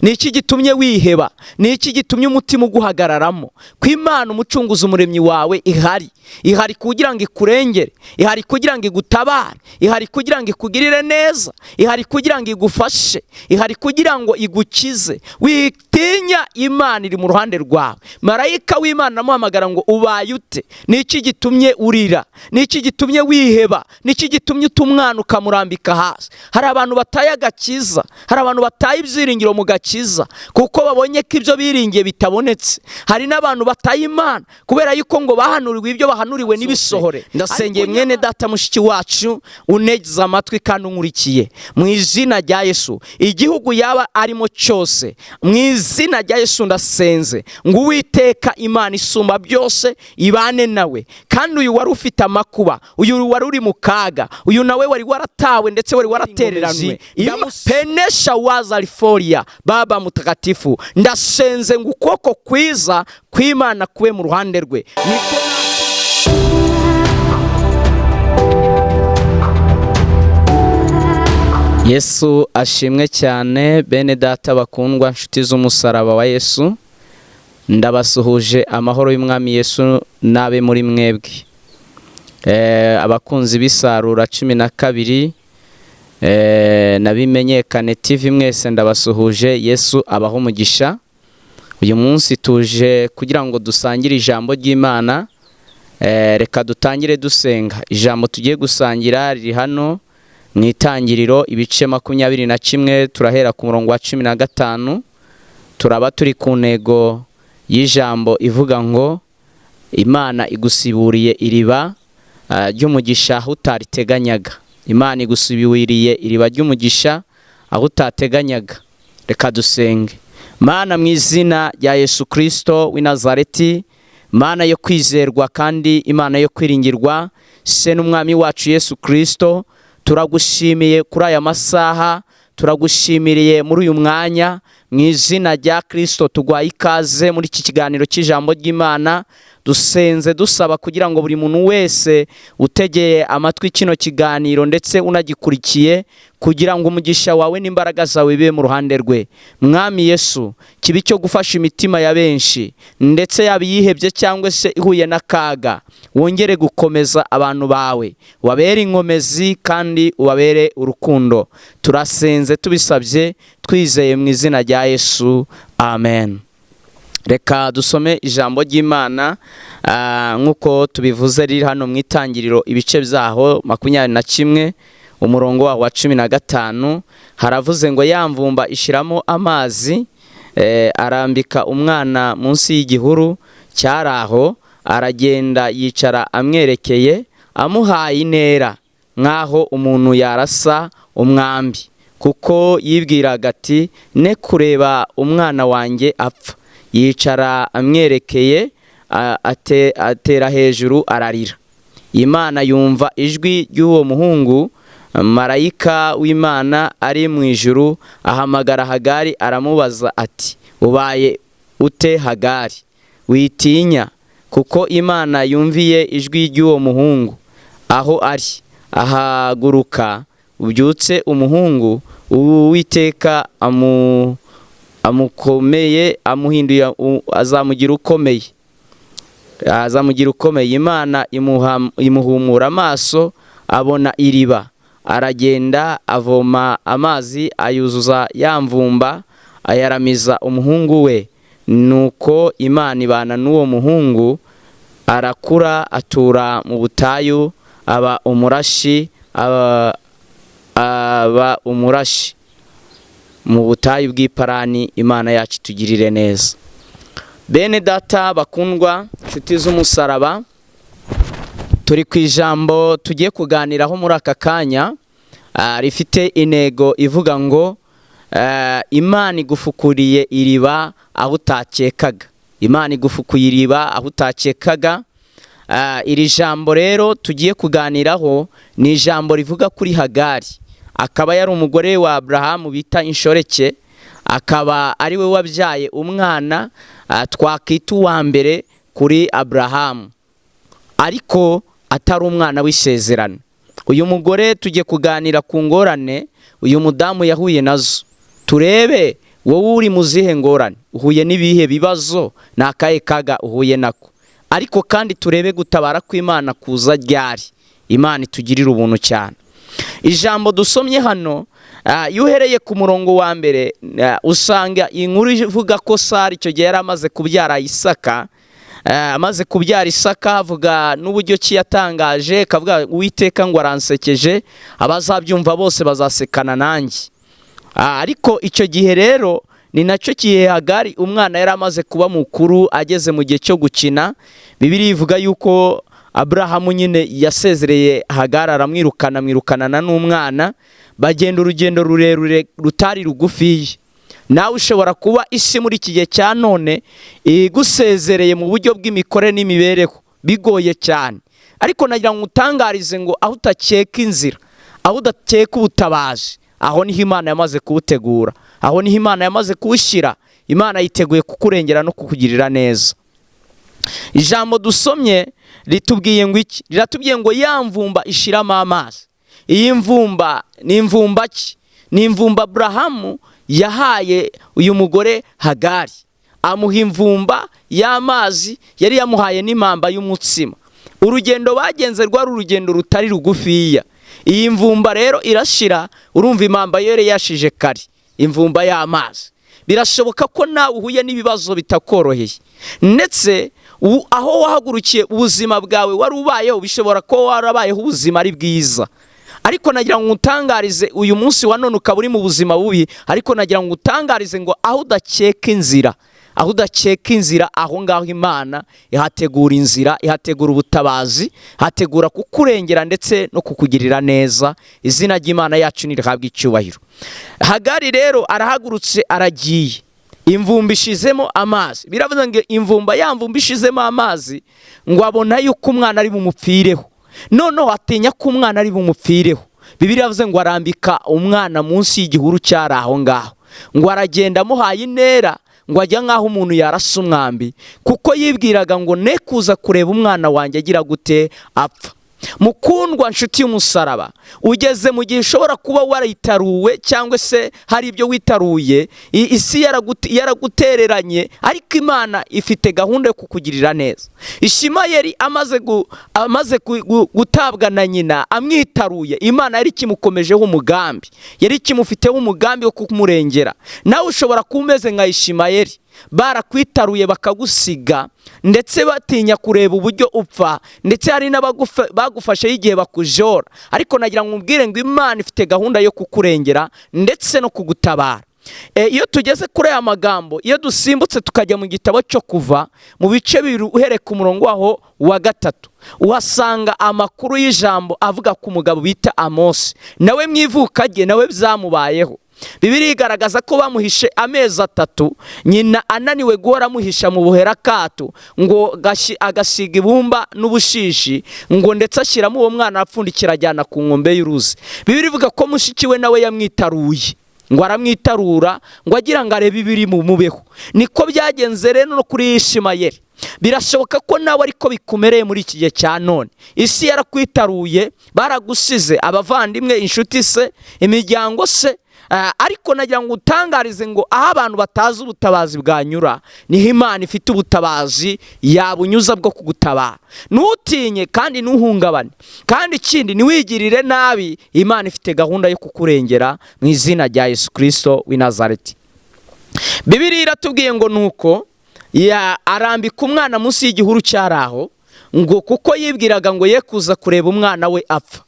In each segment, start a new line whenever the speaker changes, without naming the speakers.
ni iki gitumye wiheba? Ni iki gitumye umutima uguhagararamo? Ko Imana umucunguzi umuremyi wawe ihari kugira ngo ikurengere, ihari kugira ngo igutabare, ihari kugira ngo ikugirire neza, ihari kugira ngo igufashe, ihari kugira ngo igukize. Witinya, Imana iri mu ruhande rwawe. Marayika w'Imana amuhamagara ngo ubaye ute? Ni iki gitumye urira? Ni iki gitumye wiheba? Ni iki gitumye utumwana ukamurambika hasi? Hari abantu bataye agakiza, hari abantu bataye ibyiringiro mu gakiza kuko babonye ko ibyo biringiye bitabonetse. Hari n'abantu bataye Imana kubera yuko ngo bahanuriwe ibyo bahanuriwe n'ibisohore. Ndasengeye mwene data mushiki wacu unegeza amatwi kandi unkurikiye, mu izina rya Yesu, igihugu yaba arimo cyose, mu izina rya Yesu ndasenze ngo Uwiteka Imana isumba byose ibane nawe. Kandi uyu wari ufite amakuba, uyu wari uri mu kaga, uyu nawe wari waratawe ndetse wari waratereranwe, penesha wazaliforia Baba mutakatifu, ndasenze ngo ukuboko kwiza kw'Imana kube mu ruhande rwe. Yesu ashimwe cyane. Bene data bakundwa, nshuti z'umusaraba wa Yesu, ndabasuhuje amahoro y'Umwami Yesu nabe muri mwebwe. Abakunzi b'isarura 12 nabimenyekane TV mwese ndabasuhuje. Yesu abaho umugisha. Uyu munsi tuje kugira ngo dusangire ijambo ry'Imana. Reka dutangire dusenga. Ijambo tugiye gusangira riri hano mu Itangiriro ibice 21, turahera ku murongo wa 15. Turaba turi ku ntego y'ijambo ivuga ngo Imana igusiburiye iriba ry'umugisha aho utariteganyaga. Imana igusiburiye iriba ry'umugisha aho utateganyaga. Reka dusenge. Mana, mu izina rya Yesu Kristo w'i Nazareti, Mana yo kwizerwa kandi Imana yo kwiringirwa, se n'Umwami wacu Yesu Kristo, turagushimiye kuri aya masaha, turagushimiriye muri uyu mwanya. Mu izina rya Kristo tugwaye ikaze muri iki kiganiro cy'ijambo ry'Imana. Dusenze dusaba kugira ngo buri muntu wese utegeye amatwi kino kiganiro ndetse unagikurikiye, kugira ngo umugisha wawe n'imbaraga zawe bibe mu ruhande rwe. Mwami Yesu, kibi cyo gufasha imitima ya benshi ndetse yabiyihebye cyangwa se ihuye n'akaga, wongere gukomeza abantu bawe, wabere inkomezi kandi ubabere urukundo. Turasenze tubisabye twizeye mu izina rya Yesu, amen. Reka dusome ijambo ry'Imana nk'uko tubivuze riri hano mu Itangiriro ibice byaho 21 umurongo wa 15. Haravuze ngo yamvumba ishiramo amazi, arambika umwana munsi y'igihuru cyaraho, aragenda yicara amwerekeye, amuhaye intera nk'aho umuntu yarasa umwambi, kuko yibwiraga ati ne kureba umwana wanjye apfa. Yicara amwerekeye, atera hejuru ararira. Imana yumva ijwi ry'uwo muhungu. Marayika w'Imana ari mu ijuru ahamagara Hagari, aramubaza ati ubaye ute Hagari? Witinya, kuko Imana yumviye ijwi ry'uwo muhungu aho ari. Ahaguruka ubyutse umuhungu. Uwiteka amukomeye, amuhinduye, azamugira ukomeye. Imana imuhumura amaso, abona iriba, aragenda avoma amazi, ayuzuza yamvumba, ayaramiza umuhungu we. Nuko Imana ibana n'uwo muhungu, arakura, atura mu butayu, aba umurashi mu butayu bw'Iparani. Imana yacu tugirire neza. Bene data bakundwa, nshuti z'umusaraba, turi ku ijambo tugiye kuganiraho muri aka kanya, rifite intego ivuga ngo Imana igufukuriye iriba aho utakekaga. Imana igufukuye iriba aho utakekaga. Iri jambo rero tugiye kuganiraho ni ijambo rivuga kuri Hagari. Akaba yari umugore wa Abrahamu bita inshoreke, akaba ari we wabyaye umwana twakita uwa mbere kuri Abrahamu, ariko atari umwana w'isezerano. Uyu mugore tugiye kuganira ku ngorane uyu mudamu yahuye nazo, turebe wowe uri mu zihe ngorane, uhuye n'ibihe bibazo, ni akahe kaga uhuye nako. Ariko kandi turebe gutabara kw'Imana kuza ryari. Imana itugirira ubuntu cyane. Ijambo dusomye hano, iyo uhereye ku murongo wa mbere, usanga inkuru ivuga ko Sara icyo gihe yari amaze kubyara Isaka. Amaze kubyara Isaka, avuga n'uburyo ki yatangaje, akavuga Uwiteka ngo aransekeje, abazabyumva bose bazasekana nanjye. Ariko icyo gihe rero ni nacyo gihe Hagari umwana yari amaze kuba mukuru, ageze mu gihe cyo gukina. Bibiliya ivuga yuko Aburahamu nyine yasezereye Hagari, amwirukanana n'umwana, bagenda urugendo rurerure rutari rugufiya. Nawe ushobora kuba isi muri iki gihe cya none igusezereye mu buryo bw'imikorere n'imibereho bigoye cyane. Ariko nagira ngo utangarize ngo aho utakeka inzira, aho udateka ubutabazi, aho niho Imana yamaze kubutegura, aho niho Imana yamaze kuwushyira. Imana yiteguye kukurengera no kukugirira neza. Ijambo dusomye ritubwiye ngo iki? Riratubwiye ngo ya mvumba ishiramo amazi. Iyi mvumba ni imvumba ki? Ni imvumba Aburahamu yahaye uyu mugore Hagari. Amuha imvumba y'amazi, yari yamuhaye n'impamba y'umutsima. Urugendo bagenze rwari urugendo rutari rugufiya. Iyi mvumba rero irashira, urumva impamba yari yashije kare, imvumba y'amazi. Birashoboka ko nawe uhuye n'ibibazo bitakoroheye, ndetse aho wahagurukiye ubuzima bwawe wari ubayeho, bishobora ko warabayeho ubuzima ari bwiza. Ariko nagira ngo utangarize uyu munsi wa none ukaba uri mu buzima bubi, ariko nagira ngo utangarize ngo aho udakeka inzira, aho udakeka inzira, aho ngaho Imana ihategura inzira, ihategura ubutabazi, ihategura kukurengera ndetse no kukugirira neza. Izina ry'Imana yacu nirihabwe icyubahiro. Hagari rero arahagurutse, aragiye. Imvumba ishizemo amazi. Biravuze ngo imvumba, ya mvumba ishizemo amazi, ngo abona yuko umwana ari bumupfireho. Noneho atinya ko umwana ari bumupfireho. Bibiliya yavuze ngo arambika umwana munsi y'igihuru cyari aho ngaho, ngo aragenda amuhaye intera, ngo ajya nk'aho umuntu yarasa umwambi, kuko yibwiraga ngo ne kuza kureba umwana wanjye agira gute apfa. Mukundwa nshuti y'umusaraba, ugeze mu gihe ushobora kuba waritaruwe, cyangwa se hari ibyo witaruye, isi yaragutereranye, ariko Imana ifite gahunda yo kukugirira neza. Ishimayeli amaze gutabwa na nyina amwitaruye, Imana yari kimukomejeho umugambi, yari kimufiteho umugambi wo kumurengera. Nawe ushobora kuba umeze nka Ishimayeli, barakwitaruye bakagusiga, ndetse batinya kureba uburyo upfa, ndetse hari n'abagufashe igihe bakujora. Ariko nagira ngo umbwire ngo Imana ifite gahunda yo kukurengera ndetse no kugutabara. Iyo tugeze kuri aya magambo, iyo dusimbutse tukajya mu gitabo cyo Kuva mu bice bibiri, uhereye ku murongo waho wa 3, uhasanga amakuru y'ijambo avuga ku mugabo bita Amosi. Nawe mwivuka rye nawe byamubayeho. Bibiliya igaragaza ko bamuhishe amezi 3, nyina ananiwe guhora amuhisha mu buherakato, ngo agasiga ibumba n'ubushishi, ngo ndetse ashyiramo uwo mwana apfundikira ajyana ku nkombe y'uruzi. Bibiliya ivuga ko mushiki we nawe yamwitaruye, ngo aramwitarura, ngo agira ngo arebe ibiri mu mubeho. Niko byagenze rero no kuri Ishimayeli. Birashoboka ko nawe ariko bikumereye muri iki gihe cya none. Isi yarakwitaruye, baragusize, abavandimwe, inshuti se, imiryango se. Ariko nagira ngo utangarize ngo aho abantu batazi ubutabazi bwanyura, niho Imana ifite ubutabazi yabunyuza bwo kugutabara. Ntutinye kandi ntuhungabane, kandi ikindi ntiwigirire nabi. Imana ifite gahunda yo kukurengera mu izina rya Yesu Kristo w'i Nazareti. Bibiliya iratubwiye ngo nuko arambika umwana munsi y'igihuru cyari aho, ngo kuko yibwiraga ngo ye kuza kureba umwana we apfa.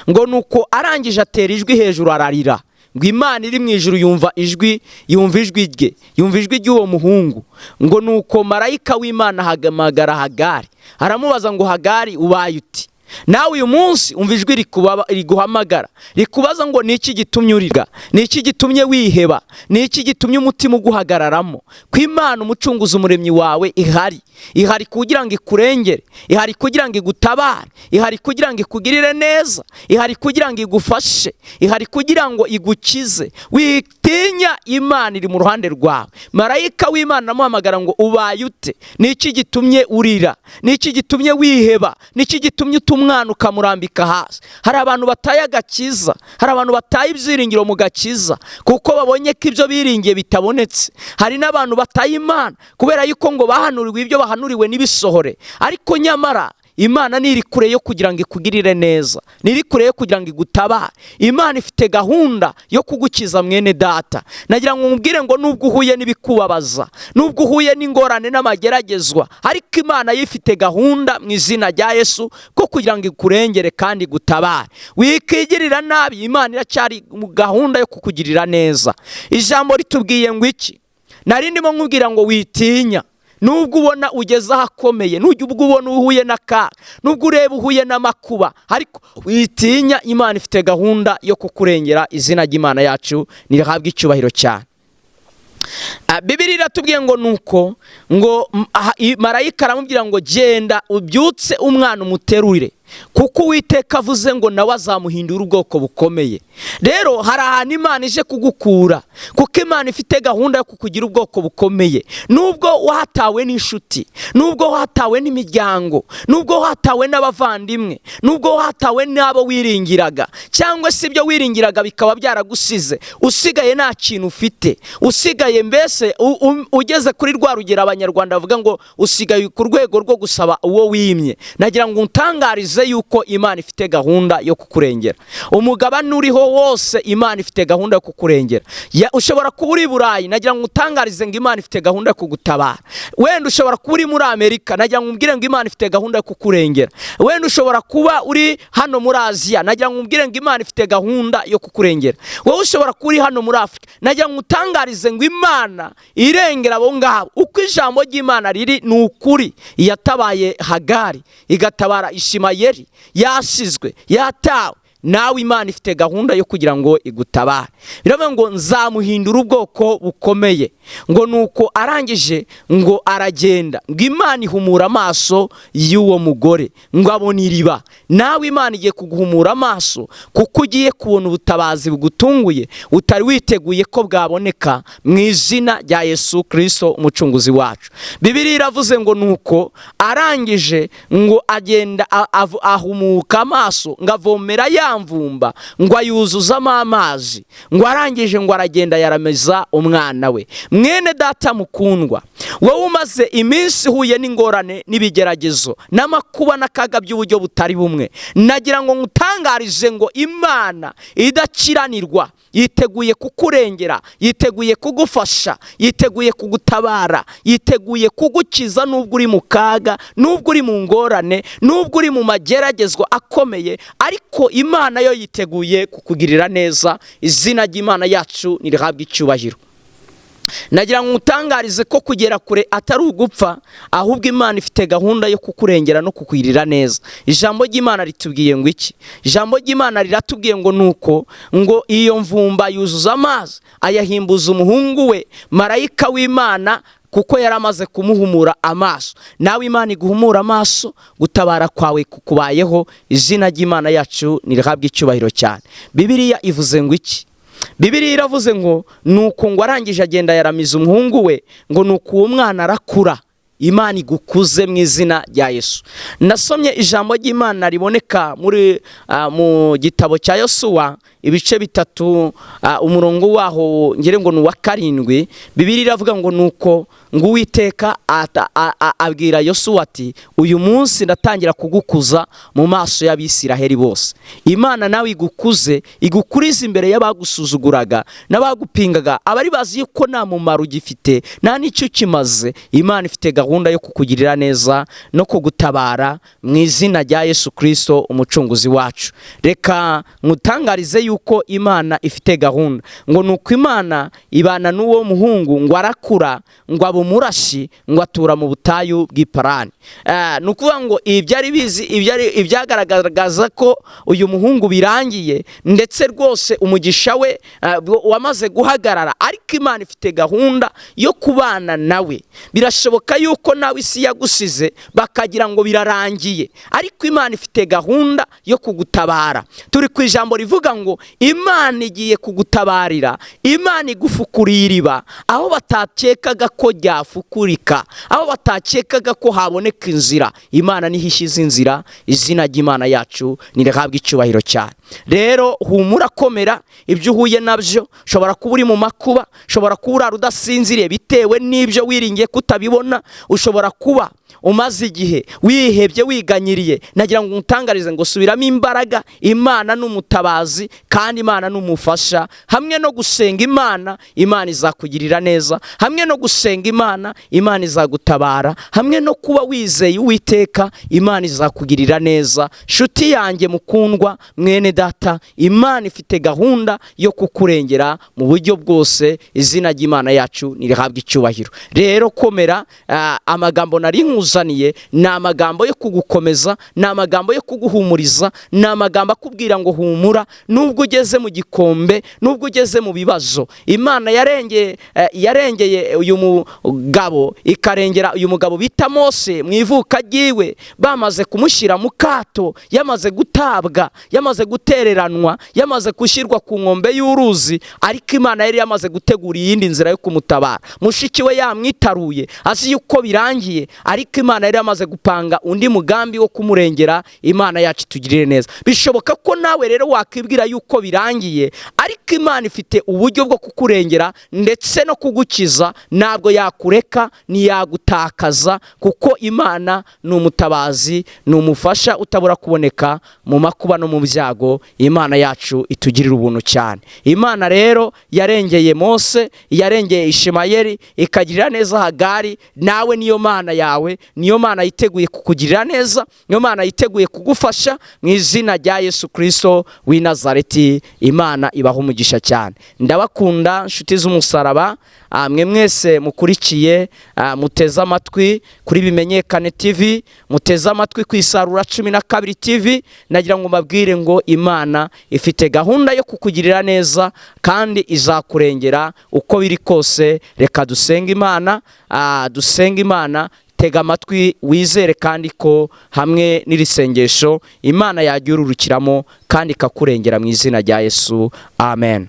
Ngo nuko arangije atera ijwi hejuru ararira, ngo Imana iri mu ijuru yumva ijwi rye, yumva ijwi ry'uwo muhungu. Ngo nuko marayika w'Imana ahamagara Hagari, aramubaza ngo Hagari ubaye uti? Nawe uyu munsi umva ijwi riguhamagara, rikubaza ngo ni iki gitumye urira, ni iki gitumye wiheba, ni iki gitumye umutima uguhagararamo. Ko Imana umucunguzi umuremyi wawe ihari kugira ngo ikurengere, ihari kugira ngo igutabare, ihari kugira ngo ikugirire neza, ihari kugira ngo igufashe, ihari kugira ngo igukize. Witinya, Imana iri mu ruhande rwawe. Marayika w'Imana amuhamagara ngo ubaye ute? Ni iki gitumye urira, ni iki gitumye wiheba, ni iki gitumye utuma umwana ukamurambika hasi. Hari abantu bataye agakiza, hari abantu bataye ibyiringiro mu gakiza kuko babonye ko ibyo biringiye bitabonetse. Hari n'abantu bataye Imana kubera yuko ngo bahanuriwe ibyo bahanuriwe n'ibisohore, ariko nyamara Imana niri kure yo kugira ngo ikugirire neza, niri kure yo kugira ngo igutabare. Imana ifite gahunda yo kugukiza mwene data. Nagira ngo nkubwire ngo nubwo uhuye n'ibikubabaza, nubwo uhuye n'ingorane n'amageragezwa, ariko Imana yifite gahunda mu izina rya Yesu ko kugira ngo ikurengere kandi gutabare. Wikigirira nabi, Imana iracyari mu gahunda yo kukugirira neza. Ijambo ritubwiye ngo iki? Nari ndimo nkubwira ngo witinya. Nubwo ubona ugeze ahakomeye, nubwo ubona uhuye n'akaga, nubwo ureba uhuye n'amakuba, ariko witinya, Imana ifite gahunda yo kukurengera. Izina ry'Imana yacu nirihabwe icyubahiro cyane. Bibiliya iratubwiye ngo nuko ngo marayika aramubwira ngo genda ubyutse umwana umuterurire, kuko Uwiteka avuze ngo nawe azamuhindura ubwoko bukomeye. Rero hari ahantu Imana ije kugukura, kuko Imana ifite gahunda yo kukugira ubwoko bukomeye. Nubwo wahatawe n'inshuti, nubwo wahatawe n'imiryango, nubwo wahatawe n'abavandimwe, nubwo wahatawe n'abo wiringiraga, cyangwa se ibyo wiringiraga bikaba byaragusize, usigaye nta kintu ufite, usigaye mbese ugeze kuri rwa rugero Abanyarwanda bavuga ngo usigaye ku rwego rwo gusaba uwo wimye. Nagira ngo untangarize yuko Imana ifite gahunda yo kukurengera. Umugabane uriho wose Imana ifite gahunda yo kukurengera. Ushobora kuba uri Burayi, nagira ngo utangarize ngo Imana ifite gahunda yo kugutabara. Wenda ushobora kuba uri muri Amerika, nagira ngo umbwire ngo Imana ifite gahunda yo kukurengera. Wenda ushobora kuba uri hano muri Aziya, nagira ngo umbwire ngo Imana ifite gahunda yo kukurengera. Wowe ushobora kuba uri hano muri Afurika, nagira ngo utangarize ngo Imana irengera abo ngabo. Uko ijambo ry'Imana riri ni ukuri. Yatabaye Hagari, igatabara Ishimayeli, yasizwe, yatawe. Nawe Imana ifite gahunda yo kugira ngo igutabare. Biravuga ngo nzamuhindura ubwoko bukomeye. Ngo nuko arangije ngo aragenda, ngo Imana ihumura amaso y'uwo mugore, ngo abona iriba. Nawe Imana igiye kuguhumura amaso, kuko ugiye kubona ubutabazi bugutunguye utari witeguye ko bwaboneka, mu izina rya Yesu Kristo umucunguzi wacu. Bibiliya iravuze ngo nuko arangije ngo agenda ahumuka amaso, ngo avomera mvumba, ngo ayuzuzamo amazi, ngo arangije ngo aragenda yarameza umwana we. Mwene data mukundwa, wowe umaze iminsi uhuye n'ingorane n'ibigeragezo n'amakuba n'akaga by'uburyo butari bumwe, nagira ngo ngutangarize ngo Imana idakiranirwa yiteguye kukurengera, yiteguye kugufasha, yiteguye kugutabara, yiteguye kugukiza. Nubwo uri mu kaga, nubwo uri mu ngorane, nubwo uri mu mageragezwa akomeye, ariko Imana yo yiteguye kukugirira neza. Izina ry'Imana yacu nirihabwe icyubahiro. Nagira ngo utangarize ko kugera kure atari ugupfa, ahubwo Imana ifite gahunda yo kukurengera no kukugirira neza. Ijambo ry'Imana ritubwiye ngo iki? Ijambo ry'Imana riratubwiye ngo nuko ngo iyo mvumba yuzuza amazi, ayahimbuza umuhungu we, marayika w'Imana, kuko yaramaze kumuhumura amaso. Nawe Imana iguhumura amaso, gutabara kwawe kukubayeho. Izina ry'Imana yacu nirihabwe icyubahiro cyane. Bibiliya ivuze ngo iki? Bibiliya iravuze ngo nuko ngo arangije agenda yaramiza umuhungu we, ngo nuko uwo mwana arakura. Imana igukuze mu izina rya Yesu. Nasomye ijambo ry'Imana riboneka mu gitabo cya Yosuwa ibice 3, umurongo waho ngire ngo ni wa 7. Bibiliya iravuga ngo nuko ngo Uwiteka abwira Yosuwa ati, uyu munsi ndatangira kugukuza mu maso y'Abisiraheli bose. Imana nawe igukuze, igukuriza imbere y'abagusuzuguraga n'abagupingaga, abari bazi yuko nta mumaro ugifite, nta n'icyo kimaze. Imana ifite gahunda yo kukugirira neza no kugutabara mu izina rya Yesu Kristo umucunguzi wacu. Reka ngutangarize yuko Imana ifite gahunda. Ngo nuko Imana ibana n'uwo muhungu, ngo arakura, ngo aba umurashi, ngo atura mu butayu bw'Iparani. Nukuvuga ngo ibyari bizi, ibyagaragaza ko uyu muhungu birangiye, ndetse rwose umugisha we wamaze guhagarara, ariko Imana ifite gahunda yo kubana nawe. Birashoboka yuko nawe isi yagusize bakagira ngo birarangiye, ariko Imana ifite gahunda yo kugutabara. Turi ku ijambo rivuga ngo Imana igiye kugutabarira, Imana igufukuriye iriba aho batakekaga ko yafukurika, aho batakekaga ko haboneka inzira, Imana niho ishyize inzira. Izina ry'Imana yacu nirihabwa icyubahiro cyane. Rero humura, komera. Ibyo uhuye nabyo, ushobora kuba uri mu makuba, ushobora kuba urara udasinziriye bitewe n'ibyo wiringiye kutabibona, ushobora kuba umaze igihe wihebye wiganyiriye. Nagira ngo ngutangarize ngo subiramo imbaraga. Imana n'umutabazi kandi Imana n'umufasha. Hamwe no gusenga Imana, Imana izakugirira neza. Hamwe no gusenga Imana, Imana izagutabara. Hamwe no kuba wizeye Uwiteka, Imana izakugirira neza. Nshuti yanjye mukundwa, mwene data, Imana ifite gahunda yo kukurengera mu buryo bwose. Izina ry'Imana yacu nirihabwa icyubahiro. Rero komera. Amagambo nari nkuzaniye ni amagambo yo kugukomeza, ni amagambo yo kuguhumuriza, ni amagambo akubwira ngo humura. Nubwo ugeze mu gikombe, nubwo ugeze mu bibazo, Imana yarengeye uyu mugabo, ikarengera uyu mugabo bita Mose mu ivuka ryiwe, bamaze kumushyira mu kato, yamaze gutabwa, yamaze gutereranwa, yamaze gushyirwa ku nkombe y'uruzi. Ariko Imana yari yamaze gutegura iyindi nzira yo kumutabara. Mushiki we yamwitaruye azi yuko birangiye, ariko Imana yari yamaze gupanga undi mugambi wo kumurengera. Imana yacu itugirire neza. Bishoboka ko nawe rero wakwibwira yuko birangiye, ariko Imana ifite uburyo bwo kukurengera ndetse no kugukiza. Ntabwo yakureka, ntiyagutakaza, kuko Imana ni umutabazi, ni umufasha utabura kuboneka mu makuba no mu byago. Imana yacu itugirira ubuntu cyane. Imana rero yarengeye Mose, yarengeye Ishimayeli, ikagirira neza Hagari. Nawe niyo Mana yawe, niyo Mana yiteguye kukugirira neza, niyo Mana yiteguye kugufasha. Mu izina rya Yesu Kristo w'i Nazareti, Imana ibaha umugisha cyane. Ndabakunda nshuti z'umusaraba, mwe mwese mukurikiye, muteze amatwi kuri Bimenyekane TV, muteze amatwi ku Isarura 12 TV. Nagira ngo mbabwire ngo Imana ifite gahunda yo kukugirira neza kandi izakurengera uko biri kose. Reka dusenga Imana, dusenga Imana. Tega amatwi wizere kandi ko hamwe n'irisengesho Imana yagyururukiramo kandi ikakurengera mu izina rya Yesu. Amen.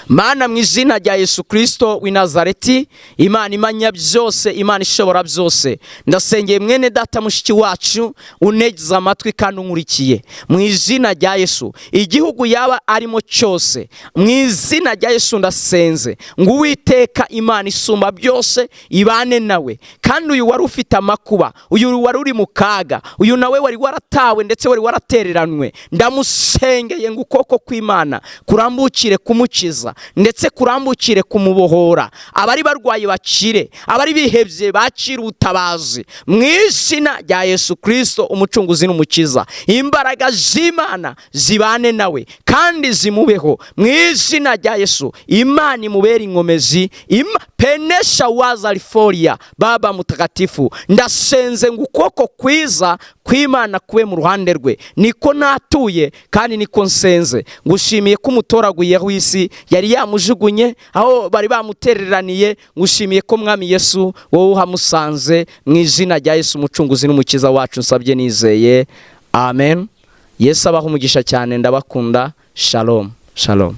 Mana, mu izina rya Yesu Kristo w'i Nazareti, Imana imanya byose, Imana ishobora byose, ndasengeye mwene data mushiki wacu unegeza amatwi kandi unkurikiye. Mu izina rya Yesu, igihugu yaba arimo cyose, mu izina rya Yesu ndasenze ngo Uwiteka Imana isumba byose ibane nawe. Kandi uyu wari ufite amakuba, uyu wari uri mu kaga, uyu nawe wari waratawe ndetse wari waratereranwe, ndamusengeye ngo ukuboko kw'Imana kurambukire kumukiza ndetse kurambukire kumubohora. Abari barwaye bakire, abari bihebye bakire ubutabazi mu izina rya Yesu Kristo umucunguzi n'umukiza. Imbaraga z'Imana zibane nawe kandi zimubeho mu izina rya Yesu. Imana imubere inkomezi, penesha wazariforia. Baba mutakatifu, ndasenze ngo ukuboko kwiza kw'Imana kube mu ruhande rwe. Niko natuye kandi niko nsenze. Ngushimiye ko umutoraguyeho isi yari yamujugunye aho bari bamutereraniye. Ngushimiye ko Mwami Yesu wowe uhamusanze. Mu izina rya Yesu umucunguzi n'umukiza wacu nsabye nizeye. Amen. Yesu abaha umugisha cyane. Ndabakunda. Shalom. Shalom.